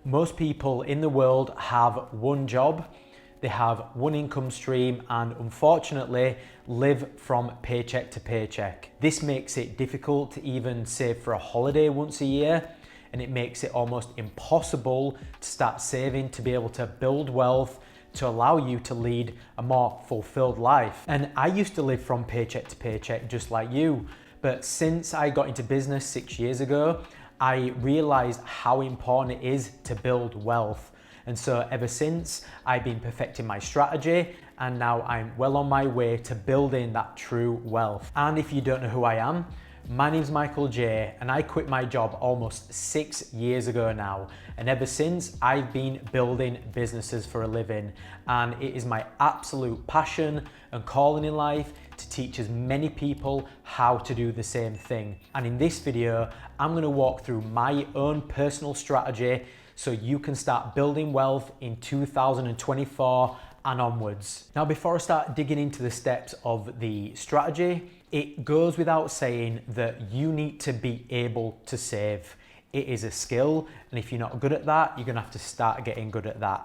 Most people in the world have one job, they have one income stream, and unfortunately live from paycheck to paycheck. This makes it difficult to even save for a holiday once a year, and it makes it almost impossible to start saving to be able to build wealth to allow you to lead a more fulfilled life. And I used to live from paycheck to paycheck just like you, but since I got into business 6 years ago, I realized how important it is to build wealth. And so ever since, I've been perfecting my strategy, and now I'm well on my way to building that true wealth. And if you don't know who I am, my name's Michael J, and I quit my job almost 6 years ago now. And ever since, I've been building businesses for a living. And it is my absolute passion and calling in life to teach as many people how to do the same thing. And in this video, I'm gonna walk through my own personal strategy so you can start building wealth in 2024 and onwards. Now, before I start digging into the steps of the strategy, it goes without saying that you need to be able to save. It is a skill, and if you're not good at that, you're gonna have to start getting good at that.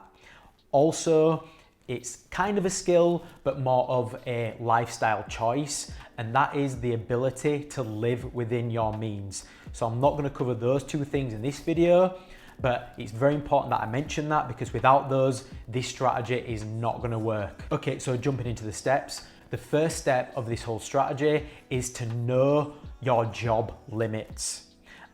Also, it's kind of a skill, but more of a lifestyle choice, and that is the ability to live within your means. So I'm not gonna cover those two things in this video, but it's very important that I mention that, because without those, this strategy is not gonna work. Okay, so jumping into the steps. The first step of this whole strategy is to know your job limits.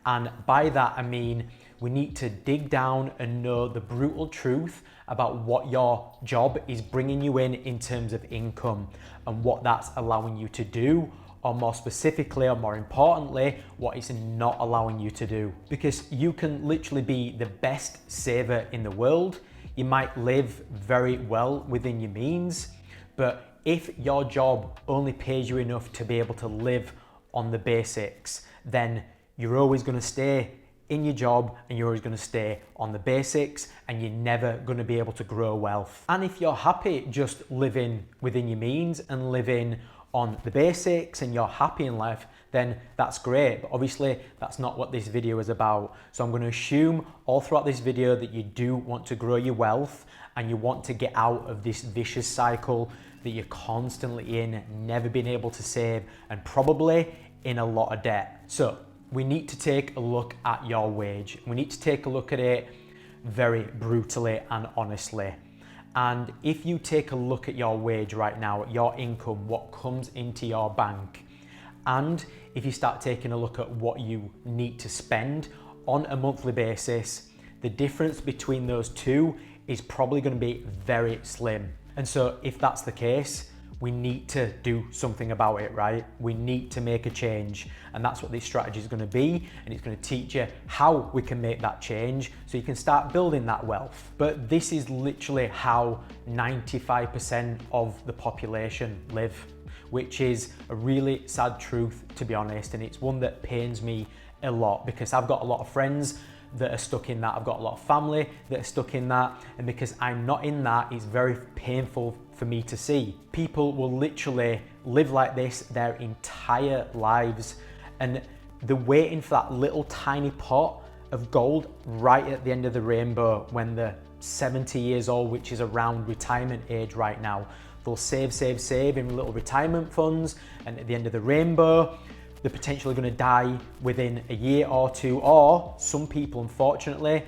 And by that, I mean, we need to dig down and know the brutal truth about what your job is bringing you in terms of income, and what that's allowing you to do, or more specifically, or more importantly, what it's not allowing you to do. Because you can literally be the best saver in the world. You might live very well within your means, but if your job only pays you enough to be able to live on the basics, then you're always gonna stay in your job, and you're always gonna stay on the basics, and you're never gonna be able to grow wealth. And if you're happy just living within your means and living on the basics, and you're happy in life, then that's great. But obviously that's not what this video is about. So I'm going to assume all throughout this video that you do want to grow your wealth, and you want to get out of this vicious cycle that you're constantly in, never being able to save, and probably in a lot of debt. So we need to take a look at your wage. We need to take a look at it very brutally and honestly. And if you take a look at your wage right now, at your income, what comes into your bank, and if you start taking a look at what you need to spend on a monthly basis, the difference between those two is probably going to be very slim. And so if that's the case, we need to do something about it, right? We need to make a change, and that's what this strategy is going to be, and it's going to teach you how we can make that change so you can start building that wealth. But this is literally how 95% of the population live, which is a really sad truth, to be honest, and it's one that pains me a lot, because I've got a lot of friends that are stuck in that. I've got a lot of family that are stuck in that, and because I'm not in that, it's very painful for me to see. People will literally live like this their entire lives, and they're waiting for that little tiny pot of gold right at the end of the rainbow when they're 70 years old, which is around retirement age right now. They'll save in little retirement funds, and at the end of the rainbow, they're potentially going to die within a year or two, or some people, unfortunately,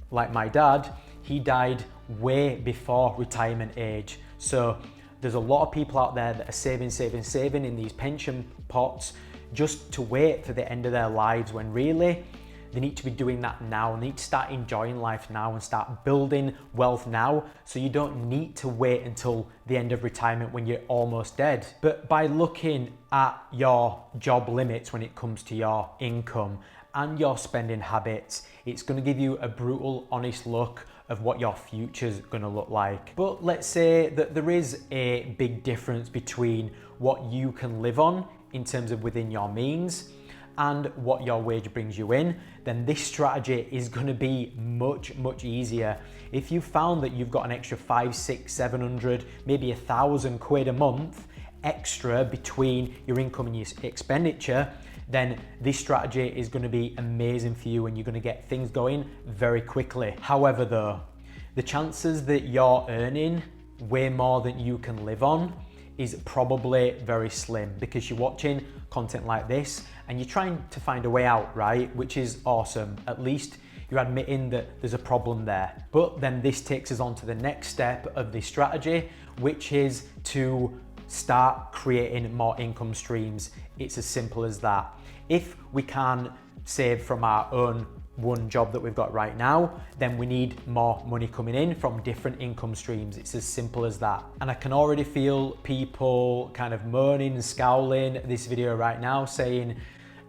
like my dad, he died way before retirement age. So there's a lot of people out there that are saving in these pension pots just to wait for the end of their lives, when really they need to be doing that now. They need to start enjoying life now and start building wealth now, so you don't need to wait until the end of retirement when you're almost dead. But by looking at your job limits when it comes to your income and your spending habits, it's going to give you a brutal, honest look of what your future's going to look like. But let's say that there is a big difference between what you can live on in terms of within your means and what your wage brings you in, then this strategy is going to be much easier. If you found that you've got an extra 500, 600, 700, maybe £1,000 a month extra between your income and your expenditure, then this strategy is going to be amazing for you and you're going to get things going very quickly. However though, the chances that you're earning way more than you can live on is probably very slim, because you're watching content like this and you're trying to find a way out, right? Which is awesome. At least you're admitting that there's a problem there. But then this takes us on to the next step of this strategy, which is to start creating more income streams. It's as simple as that. If we can save from our own one job that we've got right now, then we need more money coming in from different income streams. It's as simple as that. And I can already feel people kind of moaning and scowling at this video right now saying,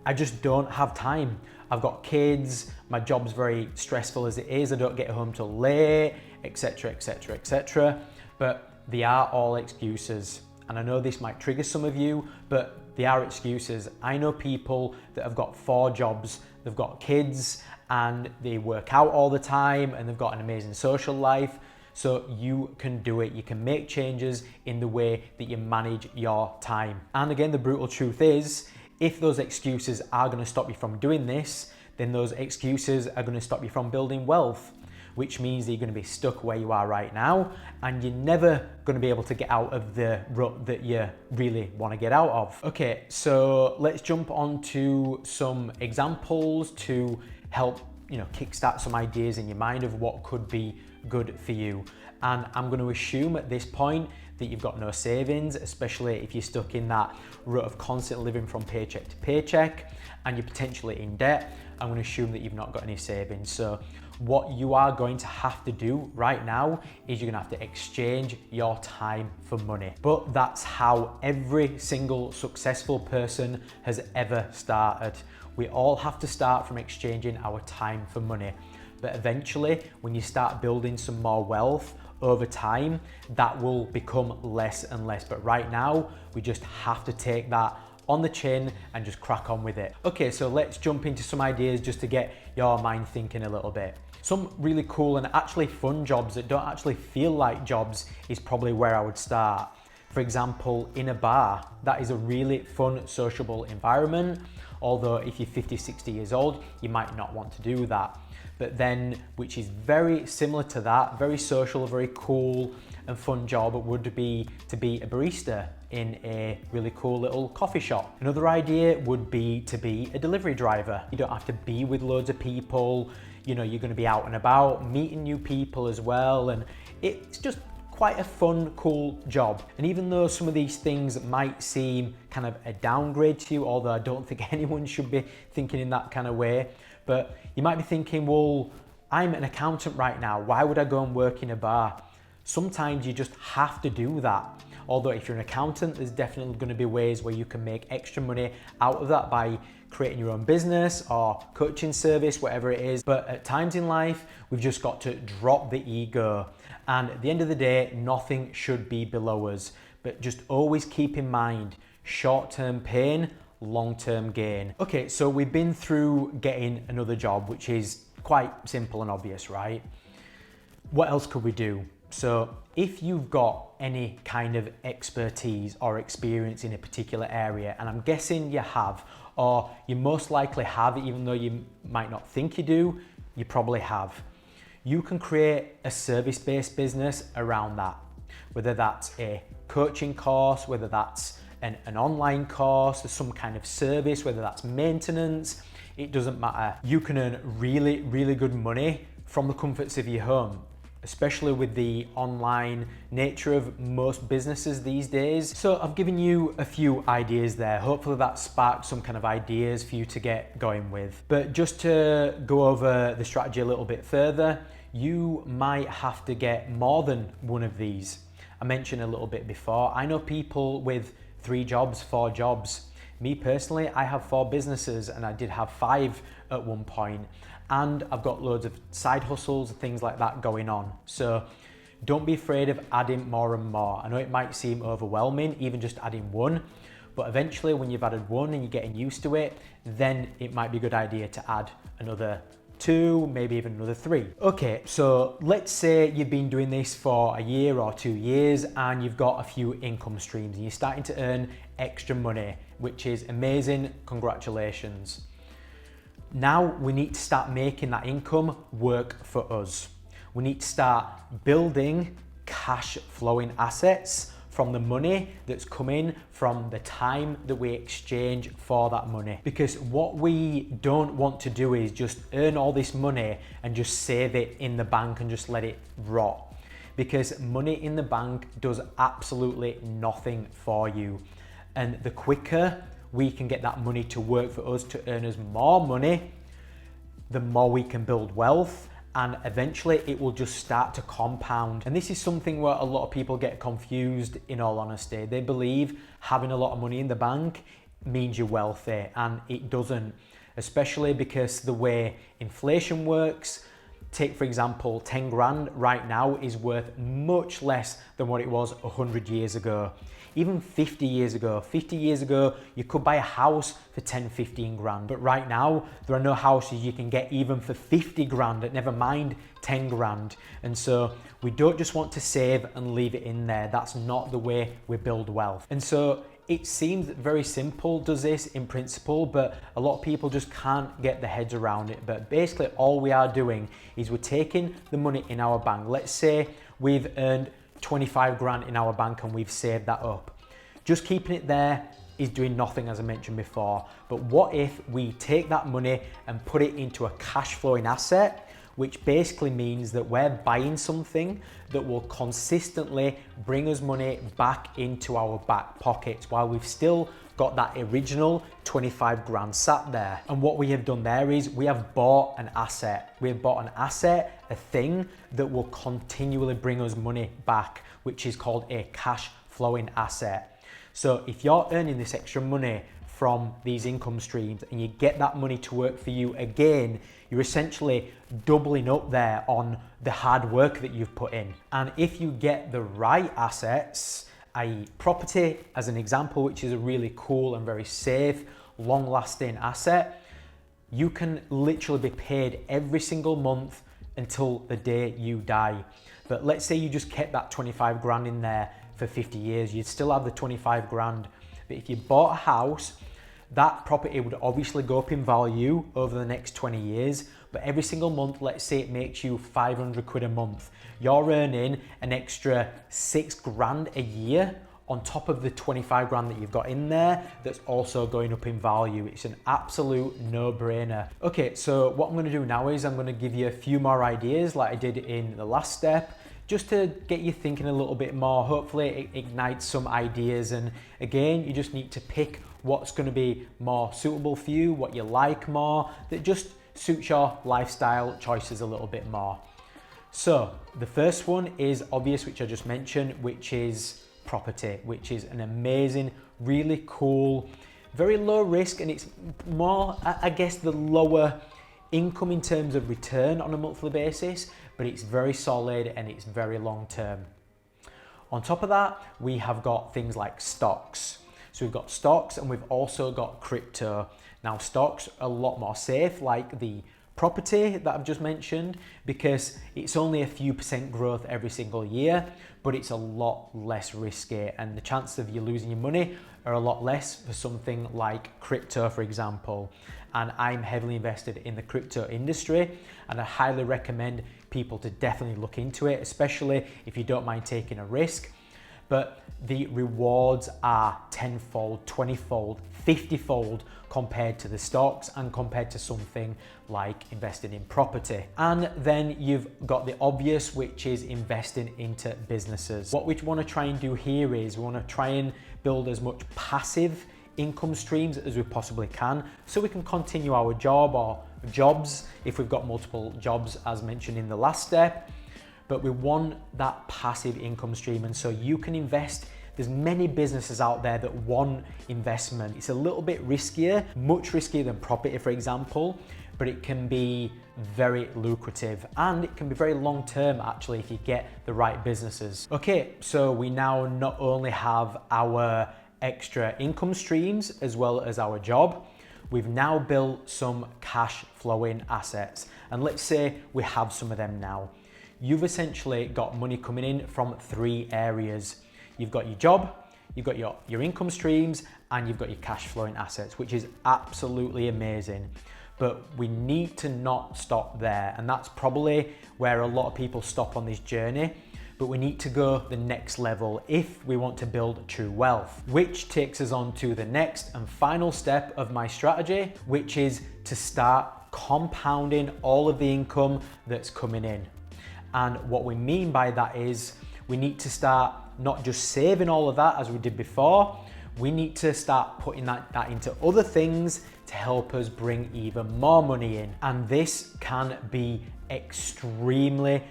I just don't have time. I've got kids, my job's very stressful as it is, I don't get home till late, etc, etc, etc. But they are all excuses. And I know this might trigger some of you, but they are excuses. I know people that have got 4 jobs, they've got kids and they work out all the time and they've got an amazing social life. So you can do it. You can make changes in the way that you manage your time. And again, the brutal truth is, if those excuses are going to stop you from doing this, then those excuses are going to stop you from building wealth, which means that you're going to be stuck where you are right now and you're never going to be able to get out of the rut that you really want to get out of. Okay, so let's jump on to some examples to help, kickstart some ideas in your mind of what could be good for you. And I'm going to assume at this point that you've got no savings, especially if you're stuck in that rut of constantly living from paycheck to paycheck and you're potentially in debt. I'm going to assume that you've not got any savings. So what you are going to have to do right now is you're going to have to exchange your time for money. But that's how every single successful person has ever started. We all have to start from exchanging our time for money. But eventually, when you start building some more wealth over time, that will become less and less. But right now, we just have to take that on the chin and just crack on with it. Okay, so let's jump into some ideas just to get your mind thinking a little bit. Some really cool and actually fun jobs that don't actually feel like jobs is probably where I would start. For example, in a bar, that is a really fun, sociable environment. Although if you're 50, 60 years old, you might not want to do that. But then, which is very similar to that, very social, very cool and fun job would be to be a barista in a really cool little coffee shop. Another idea would be to be a delivery driver. You don't have to be with loads of people. You're going to be out and about, meeting new people as well. And it's just quite a fun, cool job. And even though some of these things might seem kind of a downgrade to you, although I don't think anyone should be thinking in that kind of way, but you might be thinking, well, I'm an accountant right now. Why would I go and work in a bar? Sometimes you just have to do that. Although if you're an accountant, there's definitely going to be ways where you can make extra money out of that by creating your own business or coaching service, whatever it is. But at times in life, we've just got to drop the ego. And at the end of the day, nothing should be below us. But just always keep in mind, short-term pain, long-term gain. Okay, so we've been through getting another job, which is quite simple and obvious, right? What else could we do? So if you've got any kind of expertise or experience in a particular area, and I'm guessing you have, or you most likely have, even though you might not think you do, you probably have. You can create a service-based business around that, whether that's a coaching course, whether that's an online course, some kind of service, whether that's maintenance, it doesn't matter. You can earn really, really good money from the comforts of your home, especially with the online nature of most businesses these days. So I've given you a few ideas there. Hopefully that sparked some kind of ideas for you to get going with. But just to go over the strategy a little bit further, you might have to get more than one of these. I mentioned a little bit before, I know people with 3 jobs, 4 jobs. Me personally, I have 4 businesses and I did have 5 at one point. And I've got loads of side hustles, things like that going on. So don't be afraid of adding more and more. I know it might seem overwhelming, even just adding one, but eventually when you've added one and you're getting used to it, then it might be a good idea to add another 2, maybe even another 3. Okay, so let's say you've been doing this for a year or 2 years and you've got a few income streams and you're starting to earn extra money which is amazing. Congratulations. Now we need to start making that income work for us. We need to start building cash flowing assets from the money that's coming from the time that we exchange for that money. Because what we don't want to do is just earn all this money and just save it in the bank and just let it rot. Because money in the bank does absolutely nothing for you. And the quicker we can get that money to work for us to earn us more money, the more we can build wealth, and eventually it will just start to compound. And this is something where a lot of people get confused, in all honesty. They believe having a lot of money in the bank means you're wealthy, and it doesn't, especially because the way inflation works. Take, for example, 10 grand right now is worth much less than what it was 100 years ago. Even 50 years ago. 50 years ago, you could buy a house for 10, 15 grand. But right now, there are no houses you can get even for 50 grand, never mind 10 grand. And so we don't just want to save and leave it in there. That's not the way we build wealth. And so it seems very simple, does this in principle, but a lot of people just can't get their heads around it. But basically all we are doing is we're taking the money in our bank. Let's say we've earned 25 grand in our bank and we've saved that up. Just keeping it there is doing nothing, as I mentioned before. But what if we take that money and put it into a cash flowing asset, which basically means that we're buying something that will consistently bring us money back into our back pockets while we've still got that original 25 grand sat there. And what we have done there is we have bought an asset. We have bought an asset, a thing that will continually bring us money back, which is called a cash flowing asset. So if you're earning this extra money from these income streams and you get that money to work for you again, you're essentially doubling up there on the hard work that you've put in. And if you get the right assets, i.e. property as an example, which is a really cool and very safe, long-lasting asset, you can literally be paid every single month until the day you die. But let's say you just kept that 25 grand in there for 50 years, you'd still have the 25 grand. But if you bought a house, that property would obviously go up in value over the next 20 years, but every single month, let's say it makes you 500 quid a month, you're earning an extra 6 grand a year on top of the 25 grand that you've got in there that's also going up in value. It's an absolute no-brainer. Okay, so what I'm gonna do now is I'm gonna give you a few more ideas like I did in the last step, just to get you thinking a little bit more. Hopefully it ignites some ideas, and again, you just need to pick what's going to be more suitable for you, what you like more, that just suits your lifestyle choices a little bit more. So the first one is obvious, which I just mentioned, which is property, which is an amazing, really cool, very low risk, and it's more, I guess, the lower income in terms of return on a monthly basis, but it's very solid and it's very long term. On top of that, we have got things like stocks. So we've got stocks and we've also got crypto. Now stocks are a lot more safe, like the property that I've just mentioned, because it's only a few % growth every single year, but it's a lot less risky, and the chances of you losing your money are a lot less for something like crypto, for example. And I'm heavily invested in the crypto industry, and I highly recommend people to definitely look into it, especially if you don't mind taking a risk. But the rewards are 10-fold, 20-fold, 50-fold compared to the stocks and compared to something like investing in property. And then you've got the obvious, which is investing into businesses. What we want to try and do here is we want to try and build as much passive income streams as we possibly can, so we can continue our job or jobs if we've got multiple jobs, as mentioned in the last step. But we want that passive income stream, and so you can invest. There's many businesses out there that want investment. It's a little bit riskier, much riskier than property, for example, but it can be very lucrative, and it can be very long term actually if you get the right businesses. Okay, so we now not only have our extra income streams as well as our job, we've now built some cash flowing assets. And let's say we have some of them now. You've essentially got money coming in from 3 areas. You've got your job, you've got your income streams and you've got your cash flowing assets, which is absolutely amazing. But we need to not stop there. And that's probably where a lot of people stop on this journey. But we need to go the next level if we want to build true wealth, which takes us on to the next and final step of my strategy, which is to start compounding all of the income that's coming in. And what we mean by that is we need to start not just saving all of that as we did before, we need to start putting that into other things to help us bring even more money in. And this can be extremely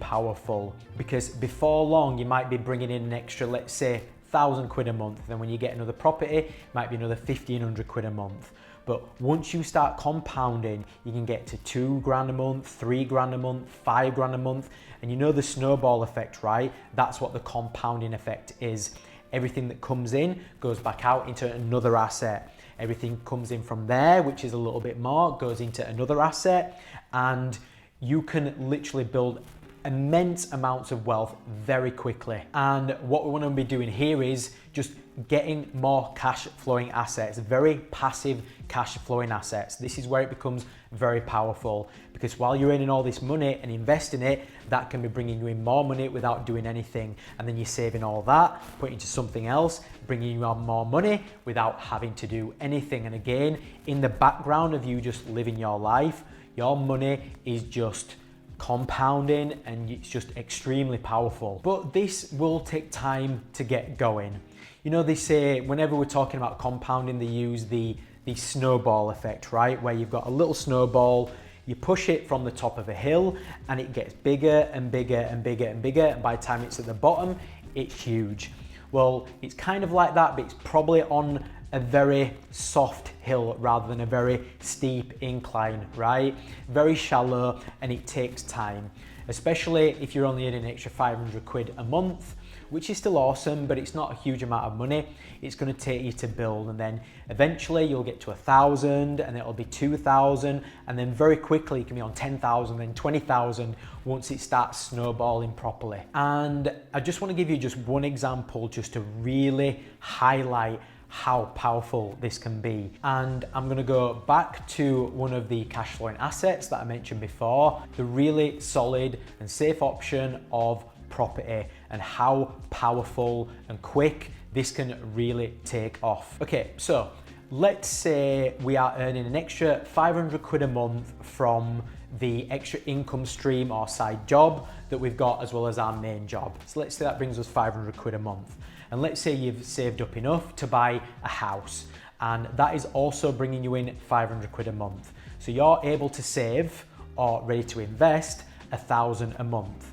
powerful, because before long you might be bringing in an extra, let's say, £1,000 a month. Then when you get another property, it might be another 1,500 quid a month. But once you start compounding, you can get to £2,000 a month, £3,000 a month, £5,000 a month. And you know the snowball effect, right? That's what the compounding effect is. Everything that comes in goes back out into another asset. Everything comes in from there, which is a little bit more, goes into another asset. And you can literally build immense amounts of wealth very quickly. And what we want to be doing here is just getting more cash flowing assets, very passive cash flowing assets. This is where it becomes very powerful, because while you're earning all this money and investing it, that can be bringing you in more money without doing anything. And then you're saving all that, putting it into something else, bringing you on more money without having to do anything. And again, in the background of you just living your life, your money is just compounding and it's just extremely powerful. But this will take time to get going. You know, they say whenever we're talking about compounding, they use the snowball effect, right? Where you've got a little snowball, you push it from the top of a hill and it gets bigger and bigger and bigger and bigger. And by the time it's at the bottom, it's huge. Well, it's kind of like that, but it's probably on a very soft hill rather than a very steep incline, right? Very shallow, and it takes time, especially if you're only earning an extra 500 quid a month, which is still awesome, but it's not a huge amount of money. It's going to take you to build, and then eventually you'll get to 1,000 and it'll be 2,000, and then very quickly you can be on 10,000, then 20,000 once it starts snowballing properly. And I just want to give you just one example just to really highlight how powerful this can be. And I'm going to go back to one of the cash flowing assets that I mentioned before, the really solid and safe option of property, and how powerful and quick this can really take off. Okay, so let's say we are earning an extra 500 quid a month from the extra income stream or side job that we've got, as well as our main job. So let's say that brings us 500 quid a month. And let's say you've saved up enough to buy a house, and that is also bringing you in 500 quid a month. So you're able to save or ready to invest 1,000 a month.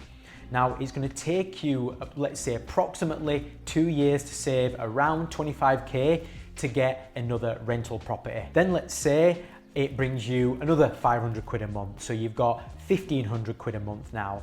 Now it's going to take you, let's say, approximately 2 years to save around 25k to get another rental property. Then let's say it brings you another 500 quid a month. So you've got 1,500 quid a month now.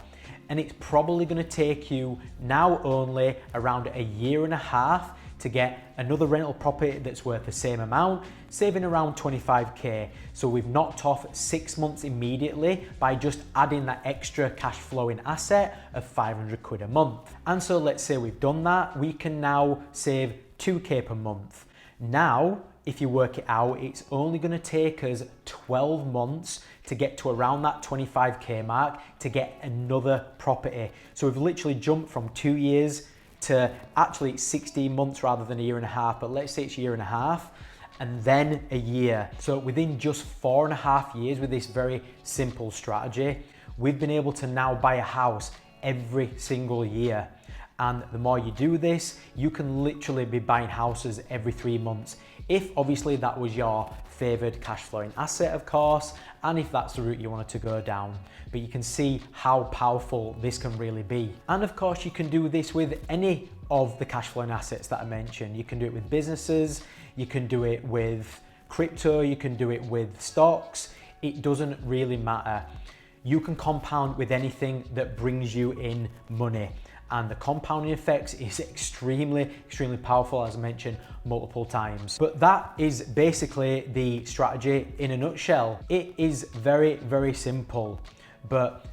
And it's probably going to take you now only around a year and a half to get another rental property that's worth the same amount, saving around 25k. So we've knocked off 6 months immediately by just adding that extra cash flowing asset of 500 quid a month. And so let's say we've done that, we can now save 2k per month. Now, if you work it out, it's only going to take us 12 months to get to around that 25k mark to get another property. So we've literally jumped from 2 years to actually 16 months rather than a year and a half, but let's say it's a year and a half and then a year. So within just 4.5 years with this very simple strategy, we've been able to now buy a house every single year. And the more you do this, you can literally be buying houses every 3 months. If obviously that was your favored cash flowing asset, of course, and if that's the route you wanted to go down. But you can see how powerful this can really be. And of course, you can do this with any of the cash flowing assets that I mentioned. You can do it with businesses, you can do it with crypto, you can do it with stocks. It doesn't really matter. You can compound with anything that brings you in money. And the compounding effects is extremely powerful, as I mentioned multiple times. But that is basically the strategy in a nutshell. It is very simple, but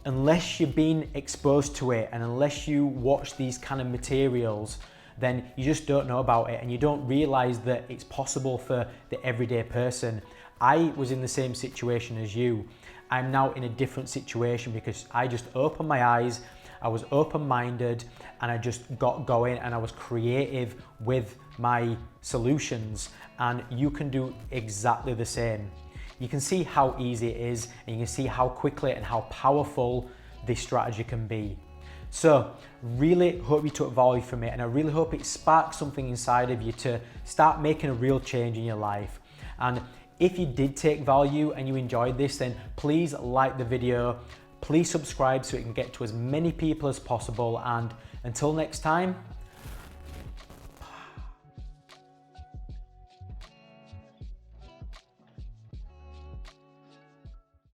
unless you've been exposed to it and unless you watch these kind of materials, then you just don't know about it and you don't realize that it's possible for the everyday person. I was in the same situation as you. I'm now in a different situation because I just opened my eyes, I was open-minded, and I just got going and I was creative with my solutions, and you can do exactly the same. You can see how easy it is, and you can see how quickly and how powerful this strategy can be. So really hope you took value from it, and I really hope it sparks something inside of you to start making a real change in your life. And if you did take value and you enjoyed this, then please like the video, please subscribe so it can get to as many people as possible, and until next time,